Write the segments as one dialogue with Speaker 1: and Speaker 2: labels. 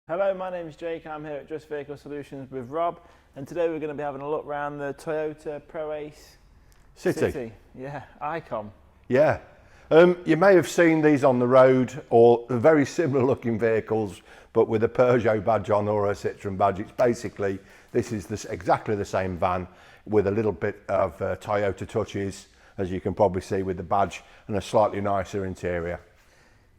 Speaker 1: Hello, my name is Jake and I'm here at Just Vehicle Solutions with Rob, and today we're going to be having a look around the Toyota Proace City Icon.
Speaker 2: Yeah, you may have seen these on the road, or very similar looking vehicles but with a Peugeot badge on or a Citroen badge. It's basically, this is exactly the same van with a little bit of Toyota touches, as you can probably see, with the badge and a slightly nicer interior.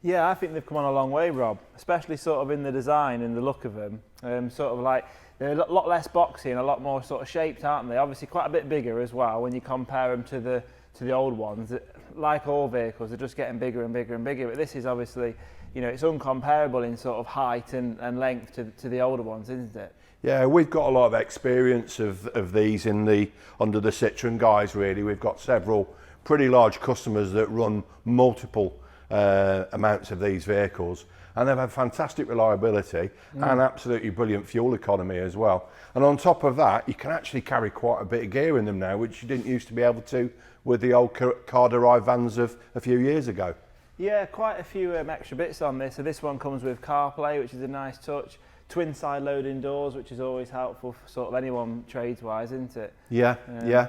Speaker 1: Yeah, I think they've come on a long way, Rob, especially sort of in the design and the look of them. Sort of like, they're a lot less boxy and a lot more sort of shaped, aren't they? Obviously quite a bit bigger as well when you compare them to the old ones. Like all vehicles, they're just getting bigger and bigger and bigger, but this is obviously, you know, it's uncomparable in sort of height and length to the older ones, isn't it?
Speaker 2: Yeah, we've got a lot of experience of these under the Citroen guys, really. We've got several pretty large customers that run multiple amounts of these vehicles, and they've had fantastic reliability and absolutely brilliant fuel economy as well. And on top of that, you can actually carry quite a bit of gear in them now, which you didn't used to be able to with the old car-derived vans of a few years ago.
Speaker 1: Yeah, quite a few extra bits on this. So this one comes with CarPlay, which is a nice touch. Twin side loading doors, which is always helpful for sort of anyone trades-wise, isn't it?
Speaker 2: Yeah, yeah.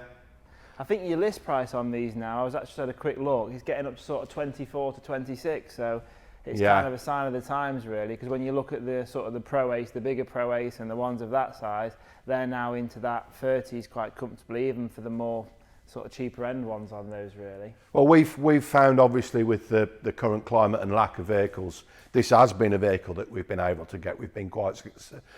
Speaker 1: I think your list price on these now, I was actually had a quick look, it's getting up to sort of 24 to 26, so it's kind of a sign of the times really, because when you look at the sort of the Proace, the bigger Proace and the ones of that size, they're now into that 30s quite comfortably, even for the more sort of cheaper end ones on those really.
Speaker 2: Well, we've found, obviously, with the current climate and lack of vehicles, this has been a vehicle that we've been able to get. We've been quite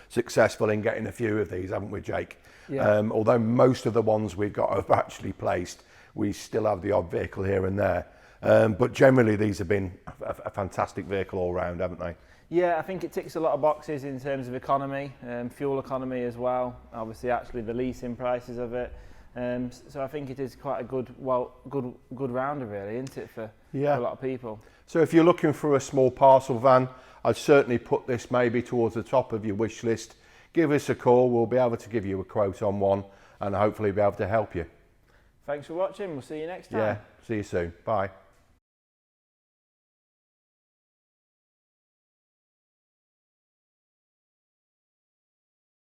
Speaker 2: successful in getting a few of these, haven't we, Jake?
Speaker 1: Yeah.
Speaker 2: Although most of the ones we've got have actually placed, we still have the odd vehicle here and there. But generally, these have been a fantastic vehicle all round, haven't they?
Speaker 1: Yeah, I think it ticks a lot of boxes in terms of economy, fuel economy as well. Obviously, actually the leasing prices of it. So I think it is quite a good rounder really, isn't it, for a lot of people.
Speaker 2: So if you're looking for a small parcel van, I'd certainly put this maybe towards the top of your wish list. Give us a call, we'll be able to give you a quote on one and hopefully be able to help you.
Speaker 1: Thanks for watching, we'll see you next time.
Speaker 2: Yeah, see you soon, bye.